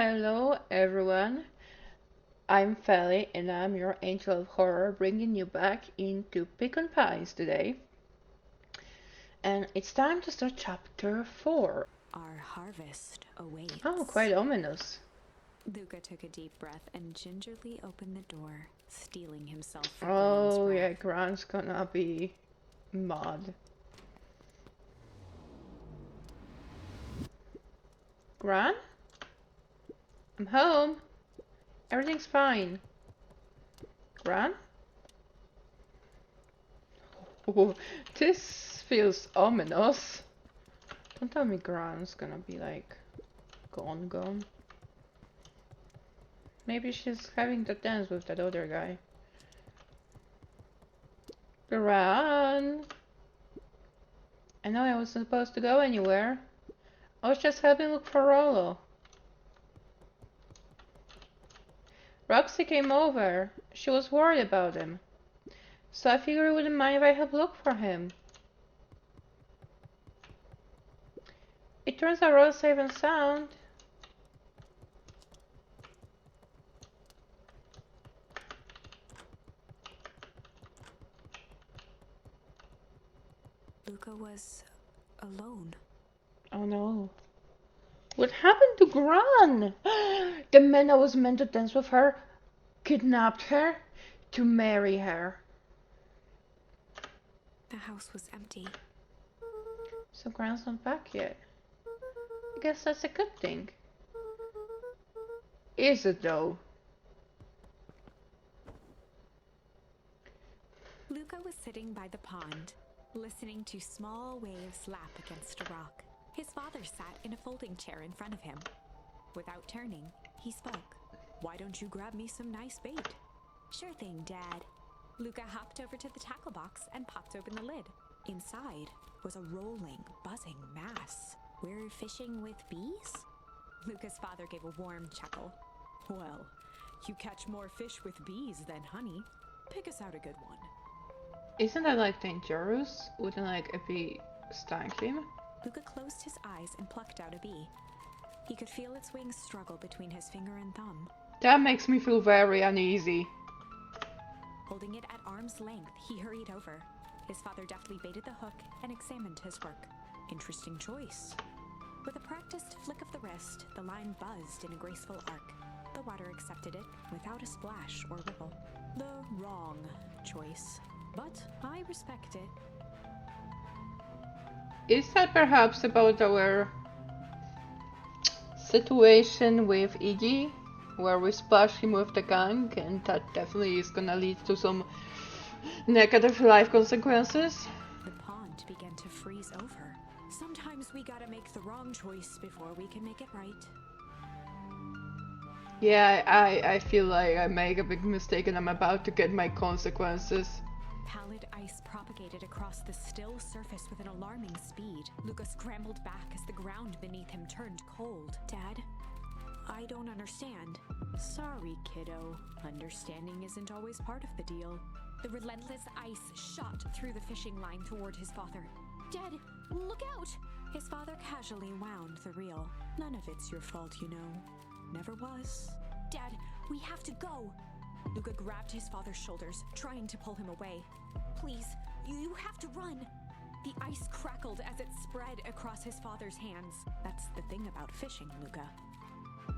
Hello everyone, I'm Feli and I'm your angel of horror bringing you back into Pecan Pies today. And it's time to start chapter 4. Our harvest awaits. Oh, quite ominous. Luca took a deep breath and gingerly opened the door, steeling himself for Oh Gran's yeah, wrath. Grant's gonna be mad. Gran? I'm home. Everything's fine. Gran? Oh, this feels ominous. Don't tell me Gran's gonna be like gone. Maybe she's having the dance with that other guy. Gran! I know I wasn't supposed to go anywhere. I was just helping look for Rollo. Roxy came over. She was worried about him. So I figured it wouldn't mind if I helped look for him. It turns out Rollo's safe and sound. Luca was alone. Oh no. What happened to Gran? The man that was meant to dance with her kidnapped her to marry her. The house was empty. So Gran's not back yet. I guess that's a good thing. Is it though? Luca was sitting by the pond, listening to small waves lap against a rock. His father sat in a folding chair in front of him. Without turning, he spoke. "Why don't you grab me some nice bait?" "Sure thing, Dad." Luca hopped over to the tackle box and popped open the lid. Inside was a rolling, buzzing mass. "We're fishing with bees?" Luca's father gave a warm chuckle. "Well, you catch more fish with bees than honey. Pick us out a good one." Isn't that like dangerous? Wouldn't like a bee sting him? Luca closed his eyes and plucked out a bee. He could feel its wings struggle between his finger and thumb. That makes me feel very uneasy. Holding it at arm's length, he hurried over. His father deftly baited the hook and examined his work. "Interesting choice." With a practiced flick of the wrist, the line buzzed in a graceful arc. The water accepted it without a splash or ripple. The wrong choice, but I respect it. Is that perhaps about our situation with Iggy? Where we splash him with the gang and that definitely is gonna lead to some negative life consequences? The pond began to freeze over. Sometimes we gotta make the wrong choice before we can make it right. Yeah, I feel like I make a big mistake and I'm about to get my consequences. Pallid ice propagated across the still surface with an alarming speed. Luca scrambled back as the ground beneath him turned cold. "Dad, I don't understand." "Sorry, kiddo. Understanding isn't always part of the deal." The relentless ice shot through the fishing line toward his father. "Dad, look out!" His father casually wound the reel. "None of it's your fault, you know. Never was." "Dad, we have to go." Luca grabbed his father's shoulders, trying to pull him away. "Please, you have to run." The ice crackled as it spread across his father's hands. That's the thing about fishing, Luca.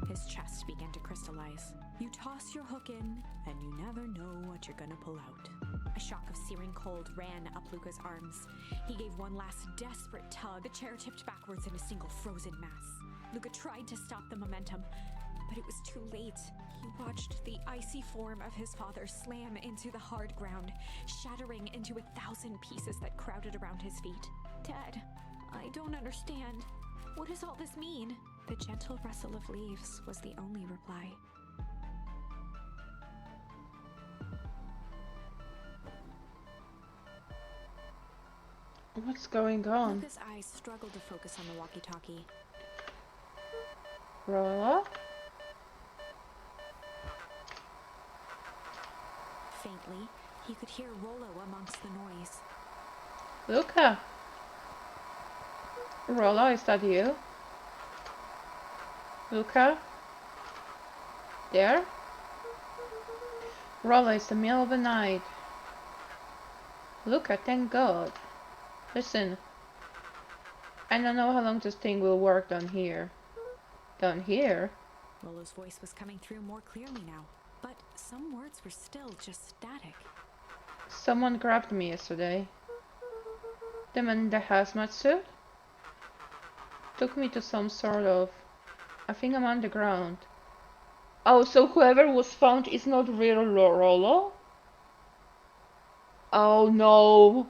His chest began to crystallize. You toss your hook in, and you never know what you're gonna pull out. A shock of searing cold ran up Luca's arms. He gave one last desperate tug. The chair tipped backwards in a single frozen mass. Luca tried to stop the momentum, but it was too late. He watched the icy form of his father slam into the hard ground, shattering into 1,000 pieces that crowded around his feet. "Dad, I don't understand. What does all this mean?" The gentle rustle of leaves was the only reply. What's going on? Luca's eyes struggled to focus on the walkie-talkie. Rollo? Faintly, he could hear Rollo amongst the noise. Luca? Rollo, is that you? Luca? There? Rollo, it's the middle of the night. Luca, thank God. Listen, I don't know how long this thing will work down here. Down here? Rolo's voice was coming through more clearly now, but some words were still just static. Someone grabbed me yesterday. The man in the hazmat suit? Took me to some sort of... I think I'm underground. Oh, so whoever was found is not real Rollo? Oh no.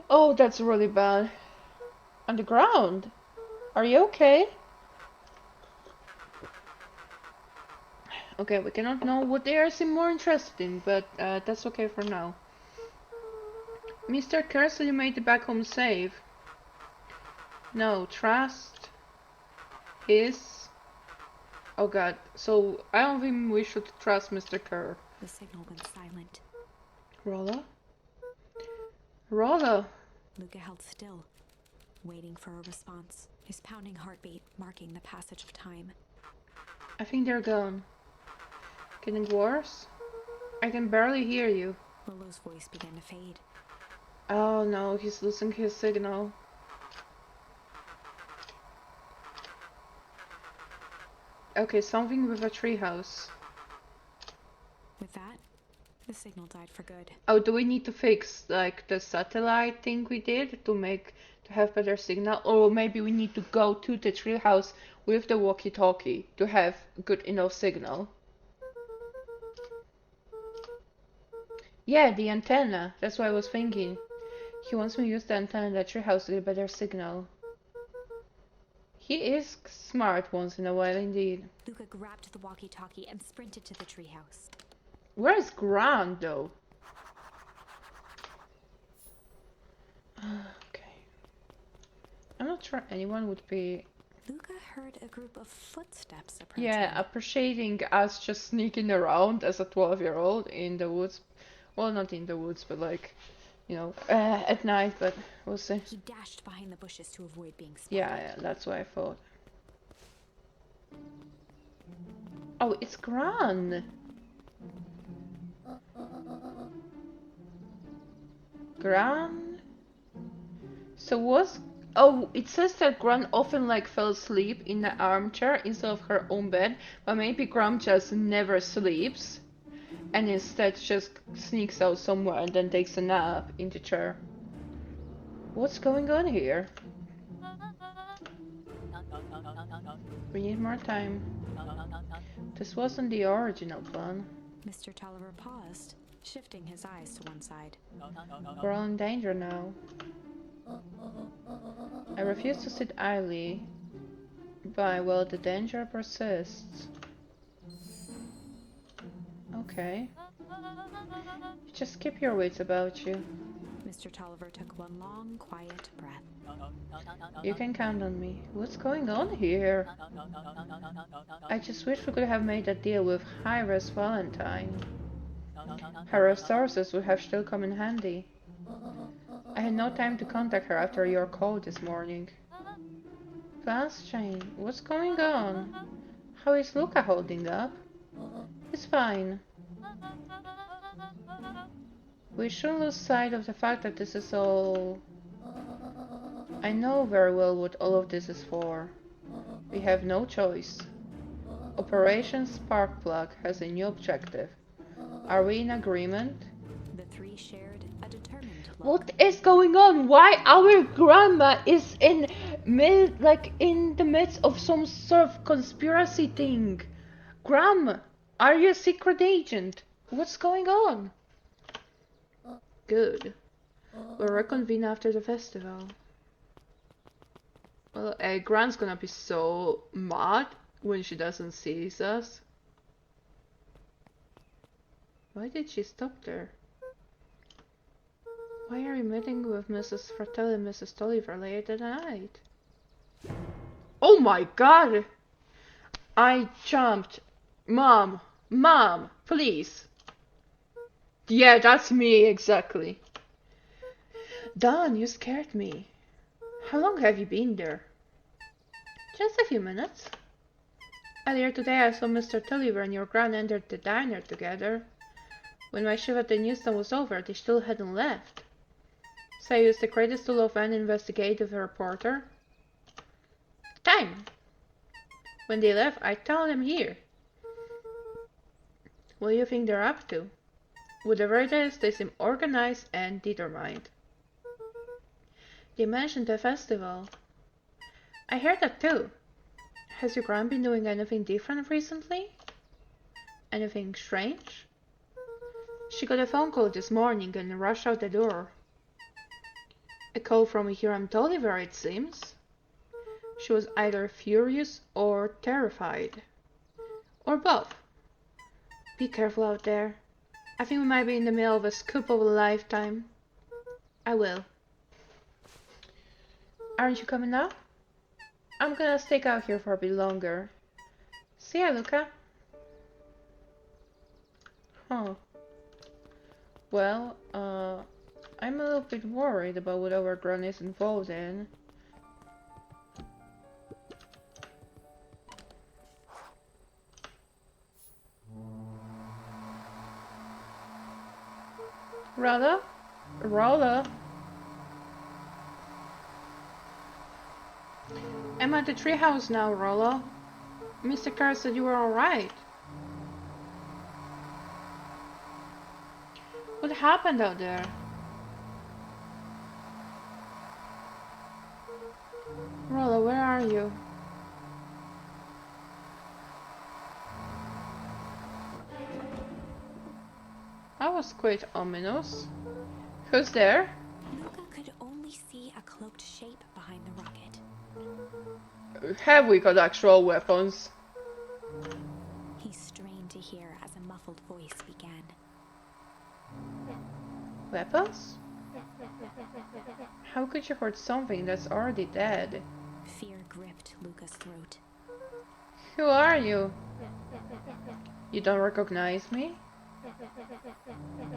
Oh, that's really bad. Underground? Are you okay? Okay, we cannot know what they are seem more interested in, but that's okay for now. Mr. Kersley made it back home safe. No, trust is... Oh god, so I don't think we should trust Mr. Kerr. The signal went silent. Rollo? Rollo! Luca held still, waiting for a response, his pounding heartbeat marking the passage of time. I think they're gone. Getting worse? I can barely hear you. Rolo's voice began to fade. Oh no, he's losing his signal. Okay, something with a treehouse. With that, the signal died for good. Oh, do we need to fix like the satellite thing we did to have better signal? Or maybe we need to go to the treehouse with the walkie-talkie to have good enough signal. Yeah, the antenna. That's what I was thinking. He wants me to use the antenna in the treehouse to get better signal. He is smart once in a while indeed. Luca grabbed the walkie-talkie and sprinted to the treehouse. Where is Grant though? Okay. I'm not sure anyone would be... Luca heard a group of footsteps approaching. Yeah, appreciating us just sneaking around as a 12-year-old in the woods. Well, not in the woods, but like, you know, at night, but we'll see. He dashed behind the bushes to avoid being spotted. Yeah, that's what I thought. Oh, it's Gran. Gran? So was... Oh, it says that Gran often like fell asleep in the armchair instead of her own bed, but maybe Gran just never sleeps and instead just sneaks out somewhere and then takes a nap in the chair. What's going on here? We need more time. This wasn't the original plan. Mr. Tolliver paused, shifting his eyes to one side. We're all in danger now. I refuse to sit idly by while the danger persists. Okay. Just keep your wits about you. Mr. Tolliver took one long, quiet breath. You can count on me. What's going on here? I just wish we could have made a deal with High-Res Valentine. Her resources would have still come in handy. I had no time to contact her after your call this morning. Plus, Jane, what's going on? How is Luca holding up? He's fine. We shouldn't lose sight of the fact that this is all... I know very well what all of this is for. We have no choice. Operation Sparkplug has a new objective. Are we in agreement? The three shared a determined look. What is going on? Why our grandma is in the midst of some sort of conspiracy thing? Grandma, are you a secret agent? What's going on? Good. We'll reconvene after the festival. Well, Grant's gonna be so mad when she doesn't see us. Why did she stop there? Why are you meeting with Mrs. Fratelli and Mrs. Tolliver late at night? Oh my god! I jumped. Mom! Mom! Please! Yeah, that's me, exactly. Dawn, you scared me. How long have you been there? Just a few minutes. Earlier today I saw Mr. Tulliver and your gran entered the diner together. When my shift at the newsstand was over, they still hadn't left. So I used the greatest tool of an investigative reporter. Time! When they left, I told them here. What do you think they're up to? Whatever it is, they seem organized and determined. They mentioned the festival. I heard that too. Has your gran been doing anything different recently? Anything strange? She got a phone call this morning and rushed out the door. A call from Hiram Tolliver, it seems. She was either furious or terrified. Or both. Be careful out there. I think we might be in the middle of a scoop of a lifetime. I will. Aren't you coming now? I'm gonna stick out here for a bit longer. See ya, Luca. Huh. Well, I'm a little bit worried about what our gran is involved in. ROLO? ROLO? I'm at the treehouse now, ROLO. Mr. Carr said you were alright. What happened out there? ROLO, where are you? That was quite ominous. Who's there? Luca could only see a cloaked shape behind the rocket. Have we got actual weapons? He strained to hear as a muffled voice began. Weapons? How could you hurt something that's already dead? Fear gripped Luca's throat. Who are you? You don't recognize me?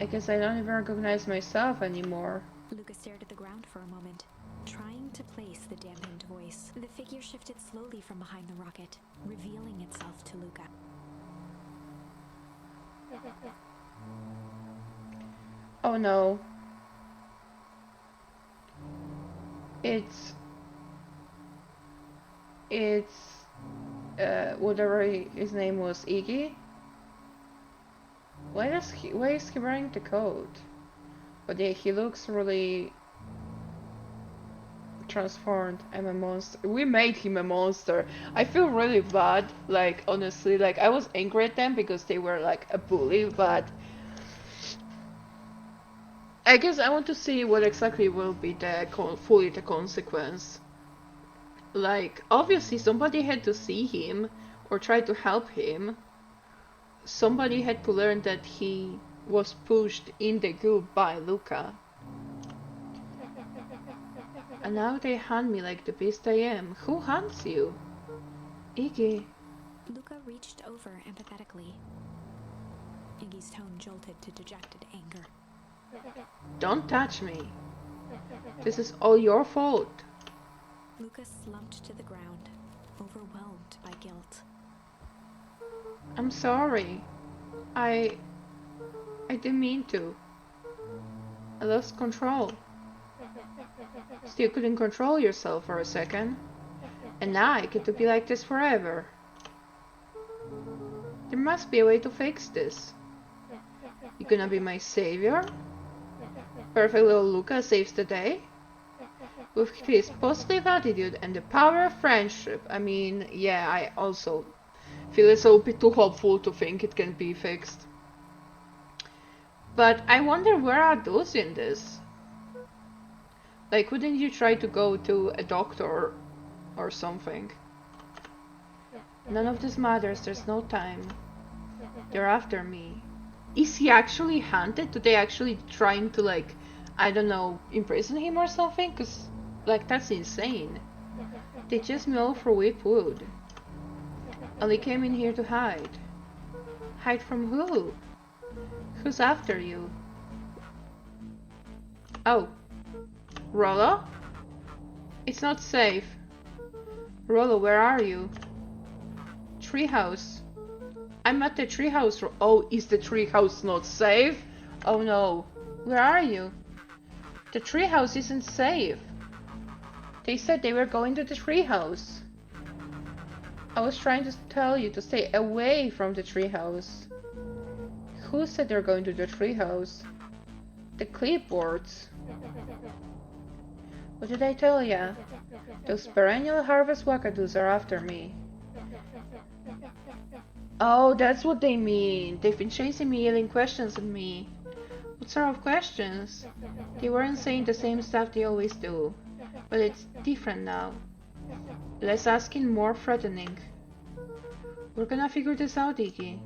I guess I don't even recognize myself anymore. Luca stared at the ground for a moment, trying to place the dampened voice. The figure shifted slowly from behind the rocket, revealing itself to Luca. Oh no. It's whatever his name was, Iggy? Why is he wearing the coat? But yeah, he looks really transformed. I'm a monster. We made him a monster. I feel really bad, like, honestly, like, I was angry at them because they were like a bully, but I guess I want to see what exactly will be the the consequence. Like, obviously somebody had to see him or try to help him. Somebody had to learn that he was pushed in the goop by Luca. And now they hunt me like the beast I am. Who hunts you? Iggy. Luca reached over empathetically. Iggy's tone jolted to dejected anger. Don't touch me. This is all your fault. Luca slumped to the ground, overwhelmed by guilt. I'm sorry. I didn't mean to. I lost control. Still couldn't control yourself for a second. And now I get to be like this forever. There must be a way to fix this. You gonna be my savior? Perfect little Luca saves the day? With his positive attitude and the power of friendship. I mean, yeah, I also feel it's a little bit too hopeful to think it can be fixed. But I wonder where are those in this? Like, wouldn't you try to go to a doctor or something? None of this matters, there's no time. They're after me. Is he actually hunted? Do they actually trying to, like, I don't know, imprison him or something? Cause, like, that's insane. They chased me all for whip wood. Only came in here to hide. Hide from who? Who's after you? Oh. ROLO? It's not safe. ROLO, where are you? treehouse. I'm at the treehouse. Oh, is the treehouse not safe? Oh no. Where are you? The treehouse isn't safe. They said they were going to the treehouse. I was trying to tell you to stay away from the treehouse. Who said they're going to the treehouse? The clipboards. What did I tell ya? Those perennial harvest wackadoos are after me. Oh, that's what they mean. They've been chasing me, yelling questions at me. What sort of questions? They weren't saying the same stuff they always do. But it's different now. Less asking, more threatening. We're gonna figure this out, Iggy.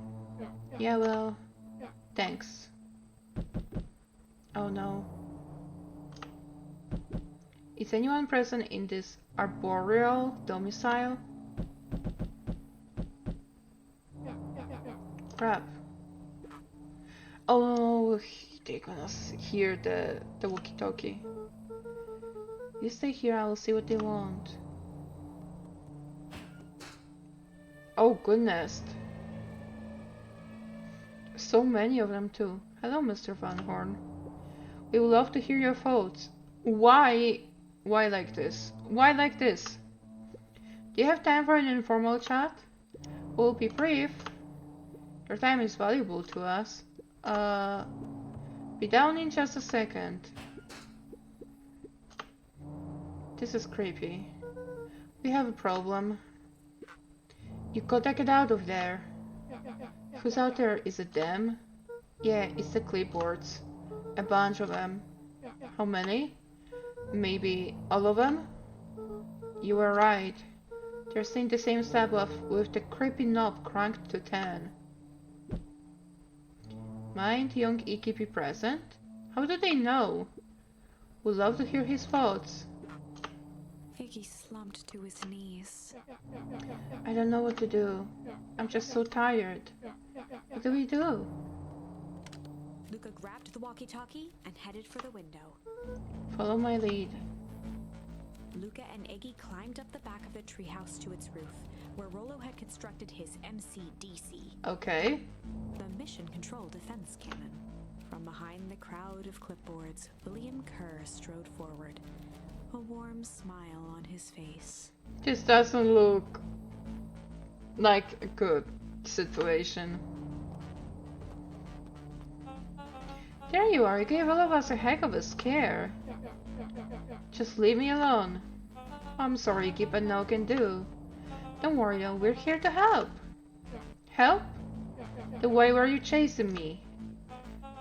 Yeah, well, thanks. Oh no. Is anyone present in this arboreal domicile? Crap. Oh, they're gonna hear the walkie-talkie. You stay here, I will see what they want. Oh goodness. So many of them too. Hello, Mr. Van Horn. We would love to hear your thoughts. Why like this? Why like this? Do you have time for an informal chat? We'll be brief. Your time is valuable to us. Be down in just a second. This is creepy. We have a problem. You gotta get out of there. Who's out there? Is it them? Yeah, it's the clipboards. A bunch of them. How many? Maybe all of them? You were right. They're saying the same stuff with the creepy knob cranked to 10. Might young Iggy be present? How do they know? Would love to hear his thoughts. Iggy slumped to his knees. I don't know what to do. I'm just so tired. What do we do? Luca grabbed the walkie-talkie and headed for the window. Follow my lead. Luca and Iggy climbed up the back of the treehouse to its roof, where Rollo had constructed his MCDC. Okay. The mission control defense cannon. From behind the crowd of clipboards, William Kerr strode forward, a warm smile on his face. This doesn't look like a good situation. There you are, you gave all of us a heck of a scare. Just leave me alone. I'm sorry, Iggy, but no can do. Don't worry though, we're here to help. Help? Then why were you chasing me?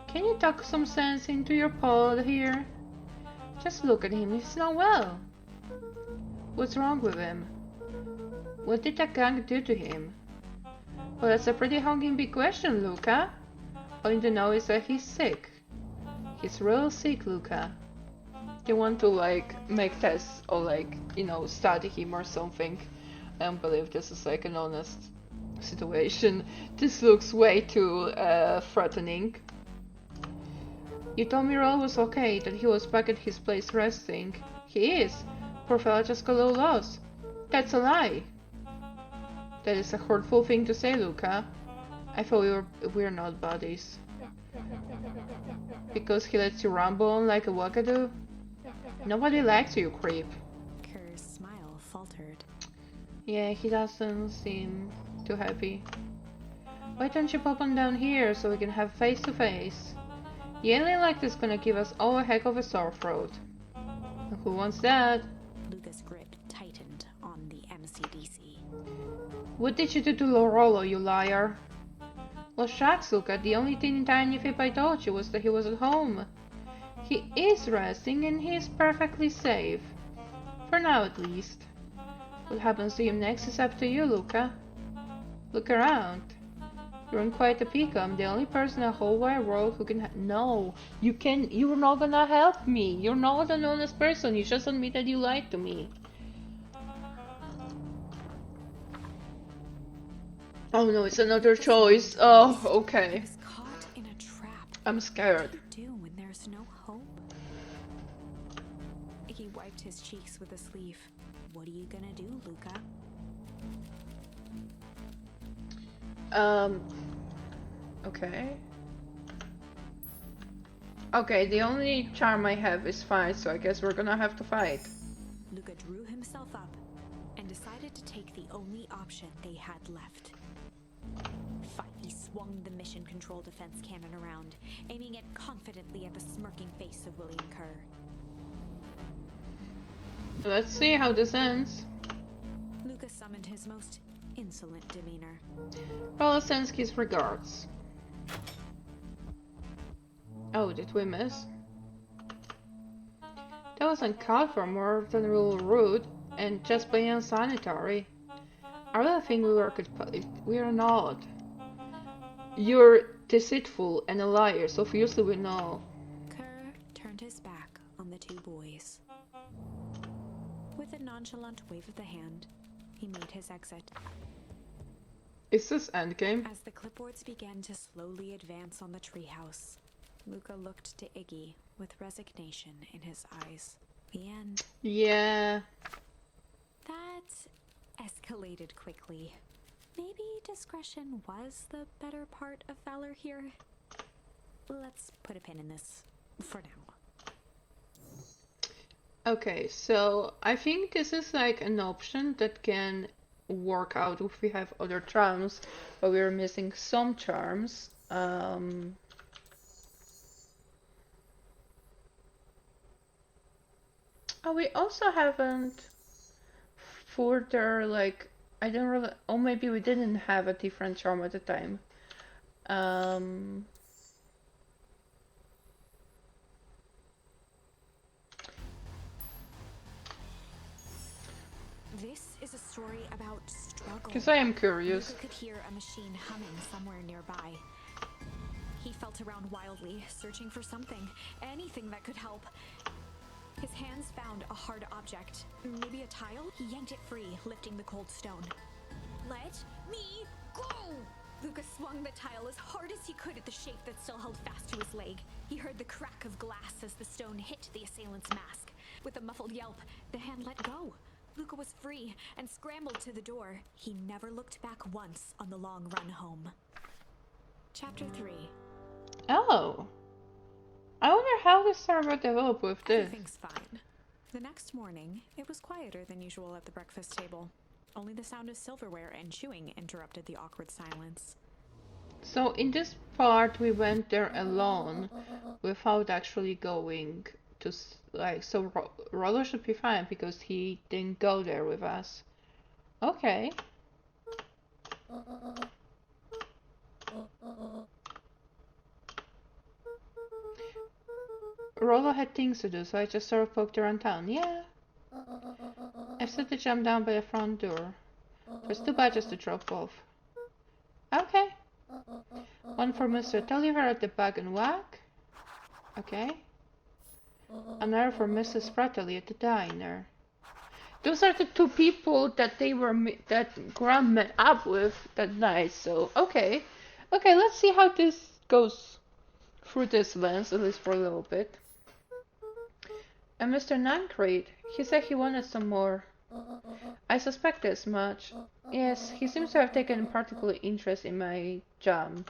Can you talk some sense into your pod here? Just look at him, he's not well. What's wrong with him? What did that gang do to him? Well, that's a pretty honking big question, Luca. All you know is that he's sick. He's real sick, Luca. They want to like make tests or like, you know, study him or something. I don't believe this is like an honest situation. This looks way too threatening. You told me Roll was okay, that he was back at his place resting. He is. Poor fella just got a little lost. That's a lie. That is a hurtful thing to say, Luca. I thought we're not buddies. Because he lets you ramble on like a wackadoo? Nobody likes you, creep. Kerr's smile faltered. Yeah, he doesn't seem too happy. Why don't you pop on down here so we can have face to face? Yelling like this is gonna give us all a heck of a sore throat. Who wants that? Luca's grip tightened on the MCDC. What did you do to ROLO, you liar? Well, shucks, Luca, the only teeny tiny fib I told you was that he was at home. He is resting and he is perfectly safe. For now, at least. What happens to him next is up to you, Luca. Look around. You're in quite a pickle. I'm the only person in the whole wide world who can no, you're not gonna help me. You're not an honest person. You just admitted you lied to me. Oh no, it's another choice. Oh, okay. He was caught in a trap. I'm scared. What do you do when there's no hope? He wiped his cheeks with a sleeve. What are you gonna do, Luca? Um, okay. Okay, the only charm I have is fight, so I guess we're gonna have to fight. Luca drew himself up and decided to take the only option they had left. Fight. He swung the mission control defense cannon around, aiming it confidently at the smirking face of William Kerr. Let's see how this ends. Luca summoned his most insolent demeanor. ROLO sends his regards. Oh, did we miss? That was uncalled for, more than a little rude, and just plain unsanitary. I really think we're not. You're deceitful and a liar, so obviously we know. Kerr turned his back on the two boys. With a nonchalant wave of the hand, he made his exit. Is this endgame? As the clipboards began to slowly advance on the treehouse, Luca looked to Iggy with resignation in his eyes. The end. Yeah. That escalated quickly. Maybe discretion was the better part of valor here. Let's put a pin in this for now. Okay, so I think this is like an option that can work out if we have other charms, but we're missing some charms. Oh, we also haven't further, like, I don't really, oh, maybe we didn't have a different charm at the time. This is a story about struggle. Because I am curious. Luca could hear a machine humming somewhere nearby. He felt around wildly, searching for something, anything that could help. His hands found a hard object, maybe a tile. He yanked it free, lifting the cold stone. Let me go! Luca swung the tile as hard as he could at the shape that still held fast to his leg. He heard the crack of glass as the stone hit the assailant's mask. With a muffled yelp, the hand let go. Luca was free and scrambled to the door. He never looked back once on the long run home. Chapter 3. Oh. I wonder how the story will develop with this. Everything's fine. The next morning, it was quieter than usual at the breakfast table. Only the sound of silverware and chewing interrupted the awkward silence. So in this part we went there alone without actually going to, like, so ROLO should be fine because he didn't go there with us. Okay. ROLO had things to do, so I just sort of poked around town. Yeah. I said to jump down by the front door. There's two badges to drop off. Okay. One for Mr. Tulliver at the Bag and Whack. Okay. Another for Mrs. Fratelli at the diner. Those are the two people that that Graham met up with that night. So okay, let's see how this goes through this lens, at least for a little bit. And Mr. Nancrete, he said he wanted some more. I suspect as much. Yes, he seems to have taken particular interest in my jam.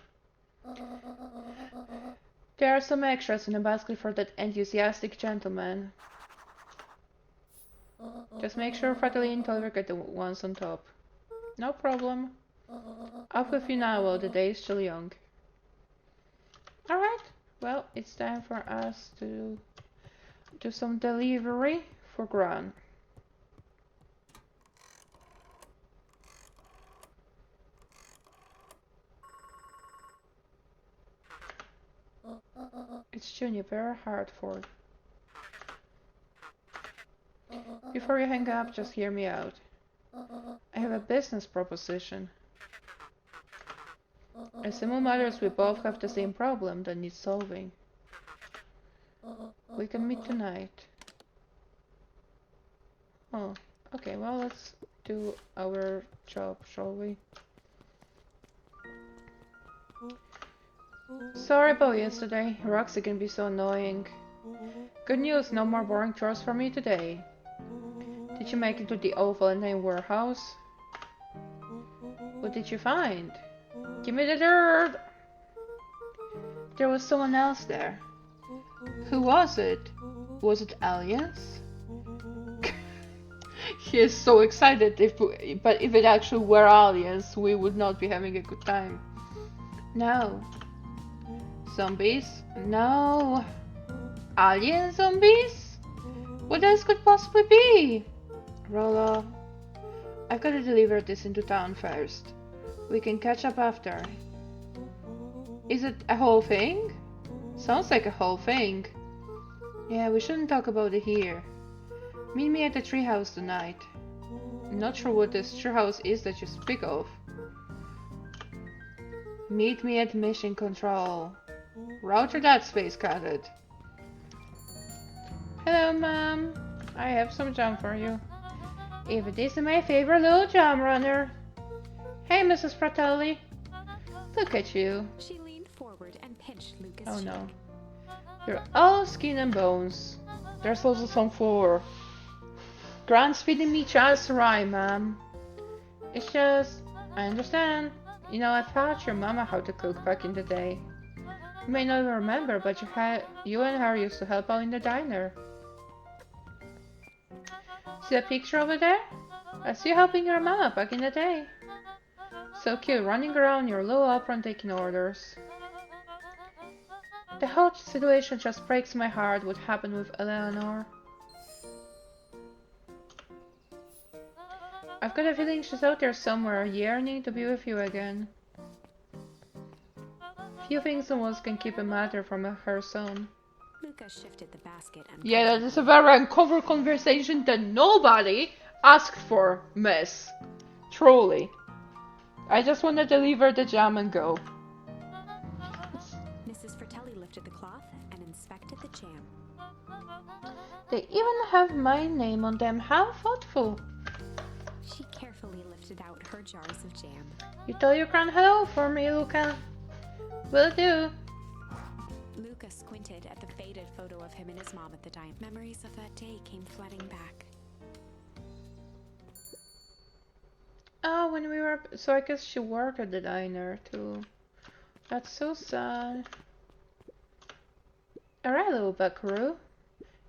There are some extras in a basket for that enthusiastic gentleman. Just make sure Fratelli and Tulliver get the ones on top. No problem. Off with you now while the day is still young. Alright, well, it's time for us to do some delivery for Gran. It's Juniper Hartford. Before you hang up, just hear me out. I have a business proposition. As single mothers, we both have the same problem that needs solving. We can meet tonight. Oh, okay, well, let's do our job, shall we? Sorry about yesterday. Roxy can be so annoying. Good news, no more boring chores for me today. Did you make it to the old Valentine warehouse? What did you find? Give me the dirt! There was someone else there. Who was it? Was it aliens? He is so excited, but if it actually were aliens, we would not be having a good time. No. Zombies? No. Alien zombies? What else could possibly be? Rolo, I've got to deliver this into town first. We can catch up after. Is it a whole thing? Sounds like a whole thing. Yeah, we shouldn't talk about it here. Meet me at the treehouse tonight. I'm not sure what this treehouse is that you speak of. Meet me at mission control. Roger that, Space Cadet. Hello, Mom. I have some jam for you. Even this is my favorite little jam runner. Hey, Mrs. Fratelli. Look at you. She leaned forward and pinched Lucas. Oh no. You're all skin and bones. There's also some for Grant's feeding me just right, Mom. It's just, I understand. You know, I taught your mama how to cook back in the day. You may not remember, but you and her used to help out in the diner. See that picture over there? That's you helping your mama back in the day. So cute, running around your little apron taking orders. The whole situation just breaks my heart what happened with Eleanor. I've got a feeling she's out there somewhere, yearning to be with you again. Few things in world can keep a mother from her son. Lucas shifted the basket and Yeah, that is a very uncovered conversation that nobody asked for, miss. Truly. I just want to deliver the jam and go. Mrs. Fratelli lifted the cloth and inspected the jam. They even have my name on them. How thoughtful. She carefully lifted out her jars of jam. You tell your grand hello for me, Luca. Will do. Lucas squinted at the faded photo of him and his mom at the diner. Memories of that day came flooding back. Oh, when we were... So I guess she worked at the diner, too. That's so sad. Alright, little buckaroo.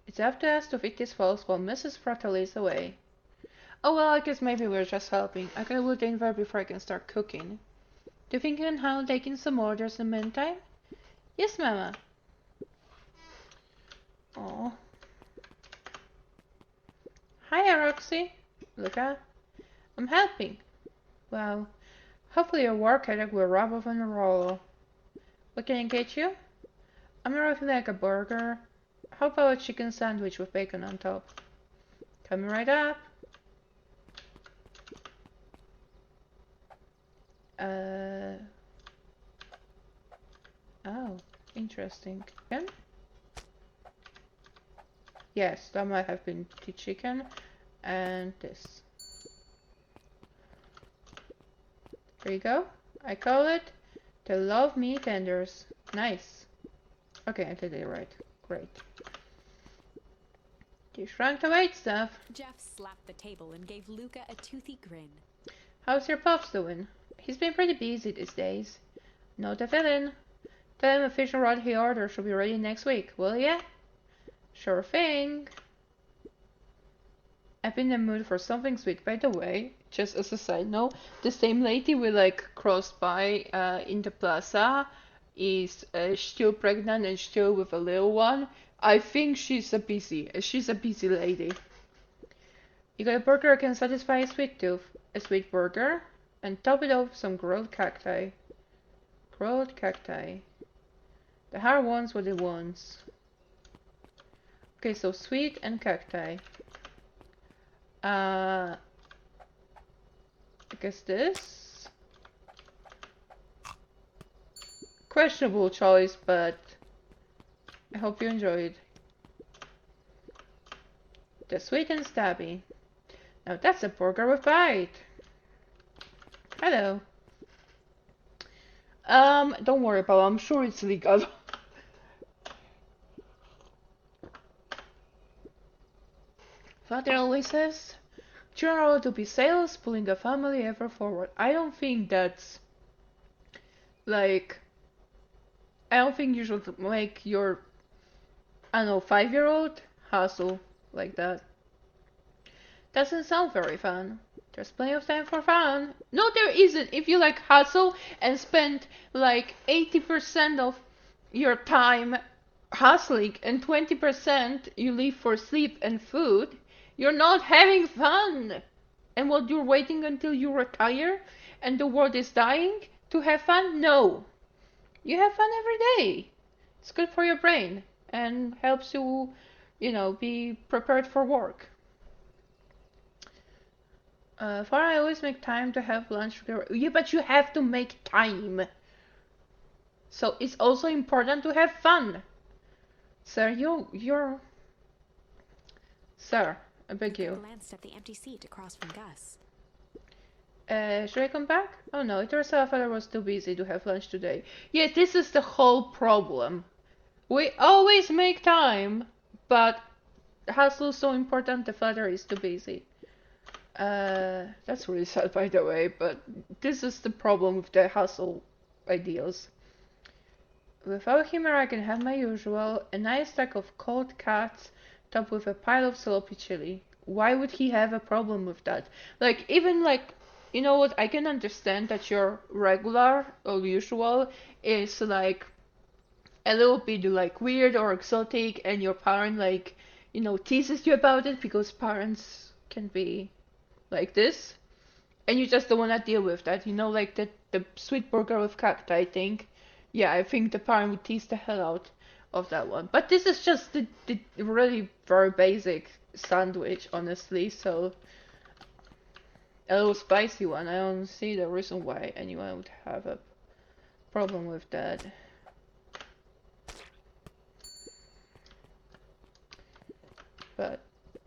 It's up to us to fix this falls while Mrs. Fratelli is away. Oh well, I guess maybe we're just helping. I gotta look in before I can start cooking. Do you think you can handle taking some orders in the meantime? Yes, Mama. Oh. Hi, Roxy. Luca. I'm helping. Well, hopefully your work ethic will rub off on the ROLO. What can I get you? I'm not like a burger. How about a chicken sandwich with bacon on top? Coming right up. Oh, interesting. Chicken? Yes, that might have been the chicken. And this. There you go. I call it the Love Me Tenders. Nice. Okay, I did it right. Great. You shrunk the weight stuff. Jeff slapped the table and gave Luca a toothy grin. How's your pops doing? He's been pretty busy these days. Note the villain. Tell him a fish and rod he ordered should be ready next week, will ya? Sure thing. I've been in the mood for something sweet. By the way, just as a side note, the same lady we like crossed by in the plaza is still pregnant and still with a little one. I think she's a busy lady. You got a burger that can satisfy a sweet tooth. A sweet burger, and top it off with some grilled cacti. Grilled cacti. The hard ones were the ones. Okay, so sweet and cacti. I guess this. Questionable choice, but I hope you enjoyed. The sweet and stabby. Now that's a burger with bite. Hello. Don't worry about it. I'm sure it's legal. Father always says, children ought to be sails pulling a family ever forward. I don't think that's Like, I don't think you should make your, I don't know, 5-year-old hustle like that. Doesn't sound very fun. There's plenty of time for fun. No, there isn't. If you like hustle and spend like 80% of your time hustling and 20% you leave for sleep and food, you're not having fun. And what, you're waiting until you retire and the world is dying to have fun? No. You have fun every day. It's good for your brain and helps you, be prepared for work. For I always make time to have lunch. Yeah, but you have to make time. So it's also important to have fun. Sir, you're... Sir, I beg you. Glanced at the empty seat across from Gus. Should I come back? Oh no, it turns out father was too busy to have lunch today. Yeah, this is the whole problem. We always make time, but hustle's so important the father is too busy. That's really sad, by the way, but this is the problem with the hustle ideals. Without him, I can have my usual, a nice stack of cold cuts topped with a pile of sloppy chili. Why would he have a problem with that? Like, even like, you know what, I can understand that your regular or usual is like a little bit like weird or exotic and your parent like, teases you about it because parents can be like this, and you just don't want to deal with that. Like the sweet burger with cacti thing. Yeah, I think the parent would tease the hell out of that one. But this is just the really very basic sandwich, honestly. So a little spicy one. I don't see the reason why anyone would have a problem with that. But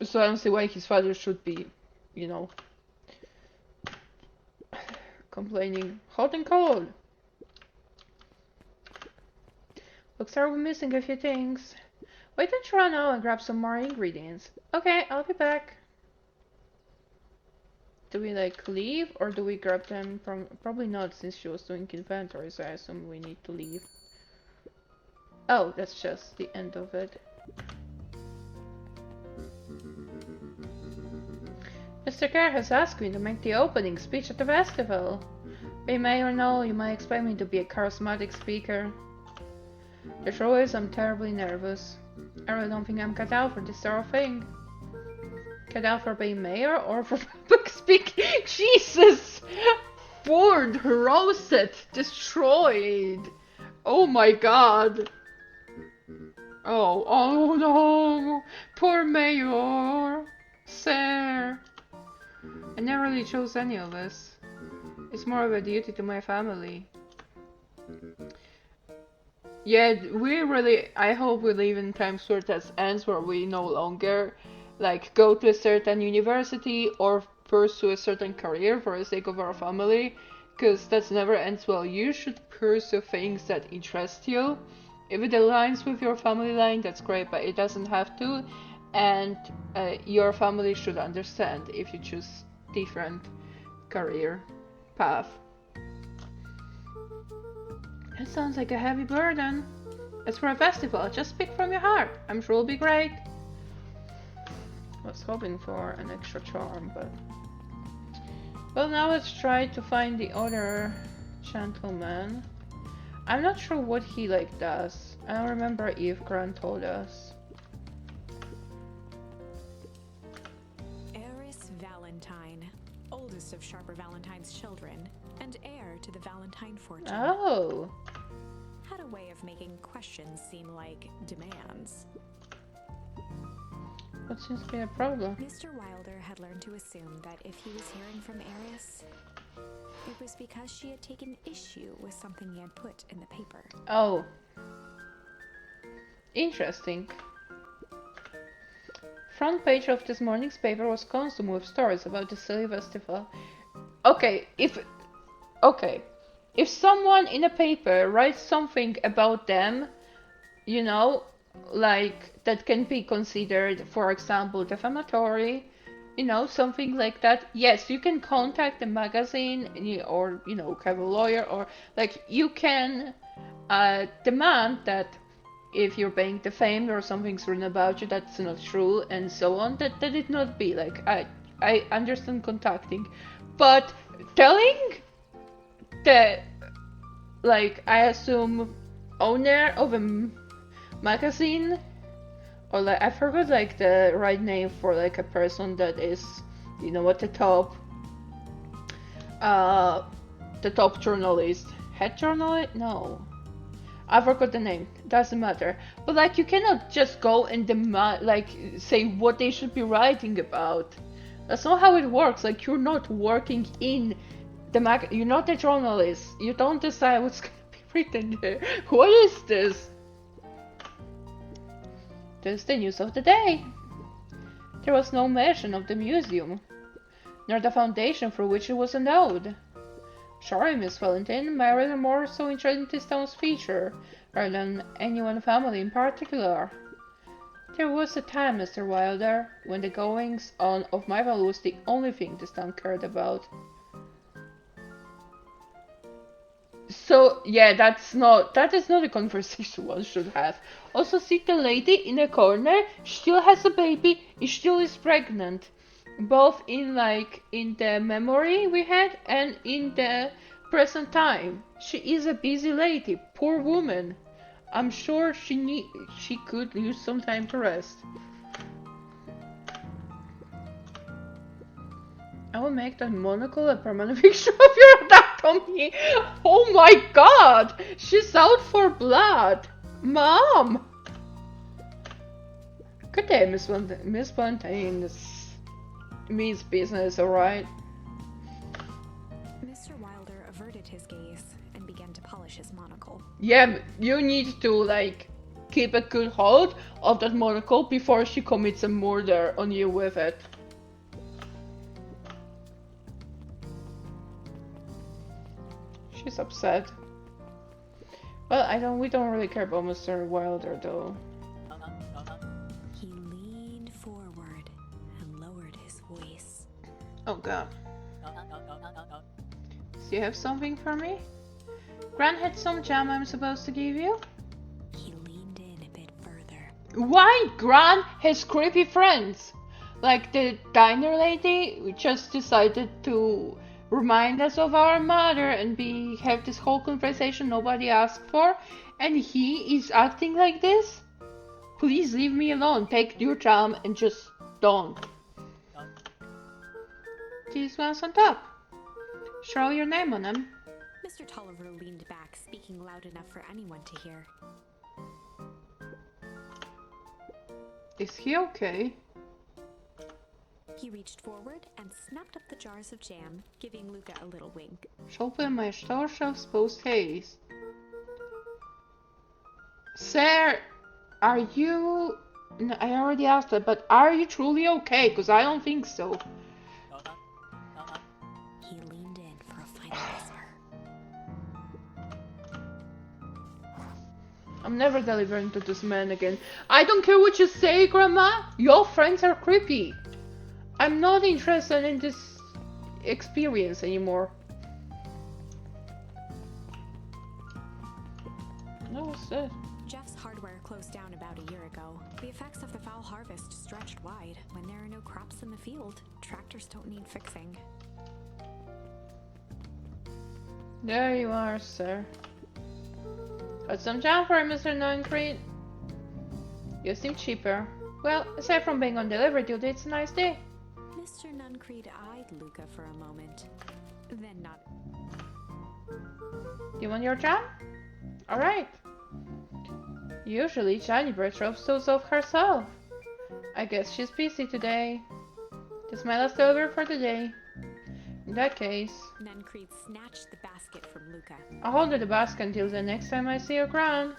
so I don't see why his father should be, complaining. Hot and cold. Looks like we're missing a few things. Why don't you run out and grab some more ingredients? Okay, I'll be back. Do we like leave or do we grab them from... Probably not, since she was doing inventory, so I assume we need to leave. Oh, that's just the end of it. Mr. Kerr has asked me to make the opening speech at the festival. Be may or no, you might expect me to be a charismatic speaker. The truth is, I'm terribly nervous. I really don't think I'm cut out for this sort of thing. Cut out for being mayor or for public speaking? Jesus! Bored, roasted, destroyed. Oh my god. Oh no. Poor mayor. Sir. I never really chose any of this. It's more of a duty to my family. Yeah, I hope we live in times where that ends, where we no longer, like, go to a certain university or pursue a certain career for the sake of our family, because that never ends well. You should pursue things that interest you. If it aligns with your family line, that's great, but it doesn't have to, and your family should understand if you choose different career path. That sounds like a heavy burden. It's for a festival, just speak from your heart. I'm sure it'll be great. I was hoping for an extra charm, but... Well, now let's try to find the other gentleman. I'm not sure what he, does. I don't remember if Grant told us. Eris Valentine, oldest of Sharper Valentine's children, and heir to the Valentine fortune. Oh! Had a way of making questions seem like demands. What seems to be a problem? Mr. Wilder had learned to assume that if he was hearing from Eris, it was because she had taken issue with something he had put in the paper. Oh. Interesting. Front page of this morning's paper was consumed with stories about the silly festival. Okay, if someone in a paper writes something about them, that can be considered, for example, defamatory, you know, something like that, yes, you can contact the magazine or, you know, have a lawyer, or like you can demand that if you're being defamed or something's written about you that's not true and so on, that it not be like I understand contacting, but telling the, like, I assume owner of a magazine, or like I forgot like the right name for like a person that is, you know, at uh the top journalist, head journalist, no, I forgot the name, doesn't matter, but like you cannot just go and demand, like, say what they should be writing about. That's not how it works. Like, you're not working in the you're not a journalist, you don't decide what's gonna be written there. What is this? This is the news of the day. There was no mention of the museum, nor the foundation for which it was endowed. Sorry, Miss Valentine, my reader more so interested in this town's feature, rather than any one family in particular. There was a time, Mr. Wilder, when the goings on of my family was the only thing this town cared about. So yeah, that is not a conversation one should have. Also, see the lady in the corner, she still has a baby, she still is pregnant. Both in the memory we had and in the present time. She is a busy lady, poor woman. I'm sure she could use some time to rest. I will make that monocle a permanent fixture of your anatomy. Oh my god! She's out for blood! Mom! Good day, Miss Valentine. This means business, alright? Mr. Wilder averted his gaze and began to polish his monocle. Yeah, you need to, like, keep a good hold of that monocle before she commits a murder on you with it. She's upset. Well, we don't really care about Mr. Wilder, though. He leaned forward and lowered his voice. Oh god. Do you have something for me? Gran had some jam I'm supposed to give you? He leaned in a bit further. Why Gran has creepy friends? Like the diner lady just decided to remind us of our mother and have this whole conversation nobody asked for, and he is acting like this? Please leave me alone. Take your jam and just don't. These ones on top. Show your name on them. Mr. Tolliver leaned back, speaking loud enough for anyone to hear. Is he okay? He reached forward and snapped up the jars of jam, giving Luca a little wink. Open my store shelves post haste. Sir, are you... No, I already asked that, but are you truly okay? Because I don't think so. He leaned in for a final whisper. I'm never delivering to this man again. I don't care what you say, Grandma. Your friends are creepy. I'm not interested in this experience anymore. No, what's that? Jeff's hardware closed down about a year ago. The effects of the foul harvest stretched wide. When there are no crops in the field, tractors don't need fixing. There you are, sir. Got some jam for you, Mr. Nuncreed. You seem cheaper. Well, aside from being on delivery duty, it's a nice day. Mr. Nuncreed eyed Luca for a moment, then not. You want your jam? Alright. Usually, Shiny Bird drops those off herself. I guess she's busy today. This is my last delivery for the day. In that case, Nuncreed snatched the basket from Luca. I'll hold the basket until the next time I see your Gran.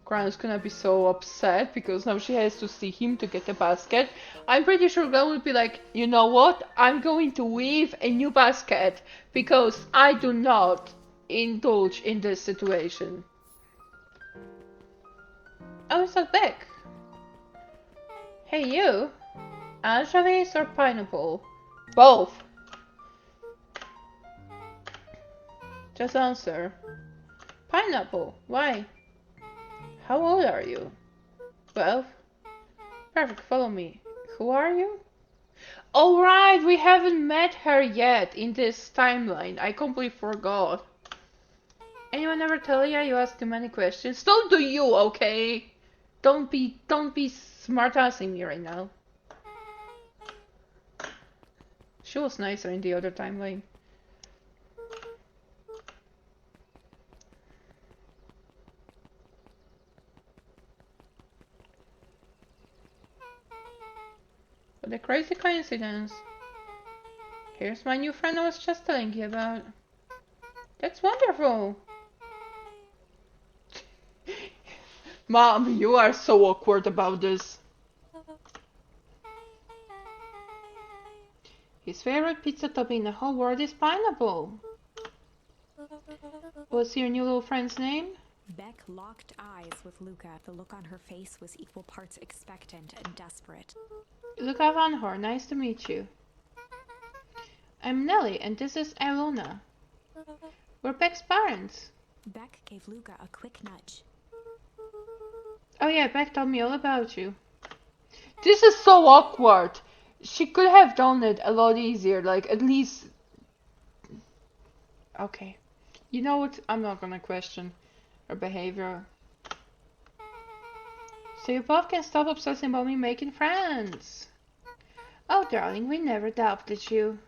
Gran's gonna be so upset because now she has to see him to get the basket. I'm pretty sure Gran will be like, you know what? I'm going to weave a new basket because I do not indulge in this situation. Oh, it's not back. Hey, you. Anchovies or pineapple? Both. Just answer. Pineapple. Why? How old are you? 12. Perfect, follow me. Who are you? Oh right, we haven't met her yet in this timeline. I completely forgot. Anyone ever tell you ask too many questions? Don't do you, okay? Don't be smart-assing me right now. She was nicer in the other timeline. What a crazy coincidence. Here's my new friend I was just telling you about. That's wonderful. Mom, you are so awkward about this. His favorite pizza topping in the whole world is pineapple. What's your new little friend's name? Beck locked eyes with Luca. The look on her face was equal parts expectant and desperate. Luca Van Horn, nice to meet you. I'm Nelly, and this is Ilona. We're Beck's parents. Beck gave Luca a quick nudge. Oh yeah, Beck told me all about you. This is so awkward. She could have done it a lot easier, like at least... Okay. You know what? I'm not gonna question her behavior. So you both can stop obsessing about me making friends. Oh darling, we never doubted you.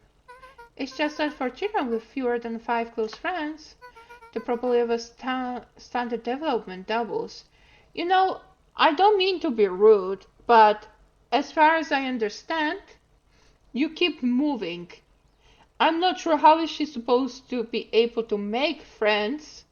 It's just that for children with fewer than 5 close friends, the probability of a standard development doubles. You know, I don't mean to be rude, but as far as I understand, you keep moving. I'm not sure how is she supposed to be able to make friends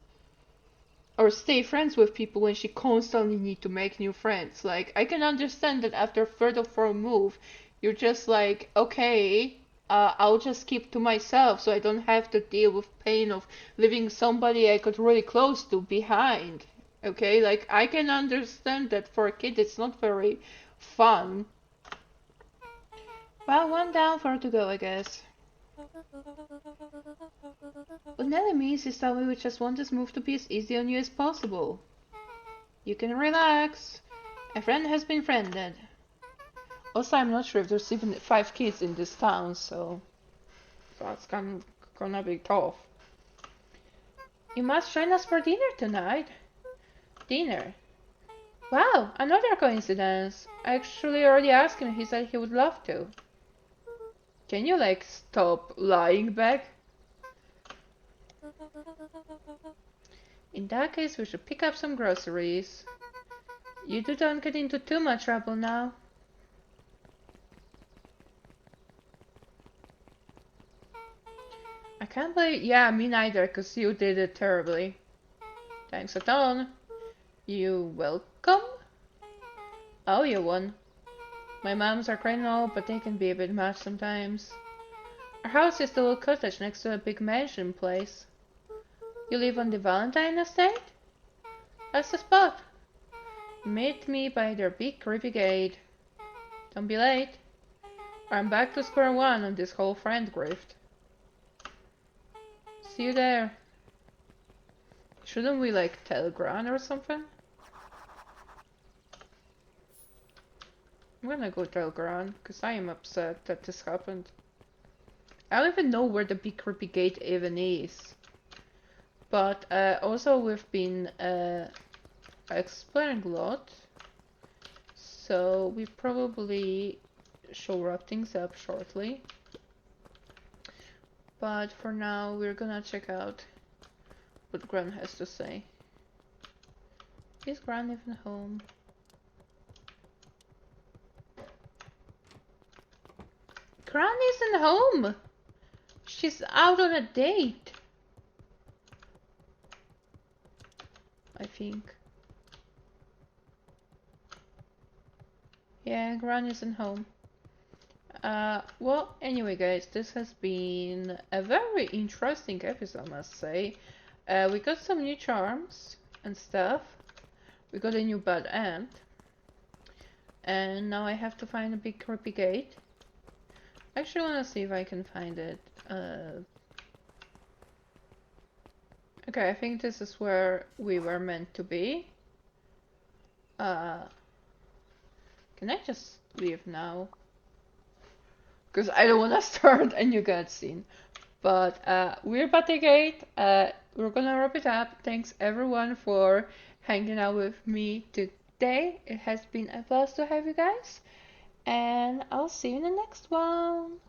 or stay friends with people when she constantly need to make new friends. Like, I can understand that after third or fourth move, you're just like, okay, I'll just keep to myself so I don't have to deal with pain of leaving somebody I got really close to behind. Okay, like, I can understand that for a kid it's not very fun. Well, one down, four to go, I guess. What Nelly means is that we would just want this move to be as easy on you as possible. You can relax. A friend has been friended. Also, I'm not sure if there's even 5 kids in this town, so that's gonna be tough. You must join us for dinner tonight. Dinner? Wow, another coincidence. I actually already asked him, he said he would love to. Can you, like, stop lying back? In that case, we should pick up some groceries. You two don't get into too much trouble now. I can't believe... Yeah, me neither, because you did it terribly. Thanks a ton. You welcome? Oh, you won. My moms are great and all, but they can be a bit much sometimes. Our house is the little cottage next to a big mansion place. You live on the Valentine estate? That's the spot. Meet me by their big creepy gate. Don't be late. Or I'm back to square one on this whole friend grift. See you there. Shouldn't we like tell Gran or something? I'm gonna go tell Gran, because I am upset that this happened. I don't even know where the big creepy gate even is. But also we've been exploring a lot. So we probably shall wrap things up shortly. But for now we're gonna check out what Gran has to say. Is Gran even home? Gran isn't home! She's out on a date! I think. Yeah, Gran isn't home. Well, anyway guys, this has been a very interesting episode, I must say. We got some new charms and stuff. We got a new bad aunt. And now I have to find a big creepy gate. I actually want to see if I can find it. Okay, I think this is where we were meant to be. Can I just leave now? Because I don't want to start a new cutscene. But we're at the gate. We're gonna wrap it up. Thanks everyone for hanging out with me today. It has been a blast to have you guys. And I'll see you in the next one.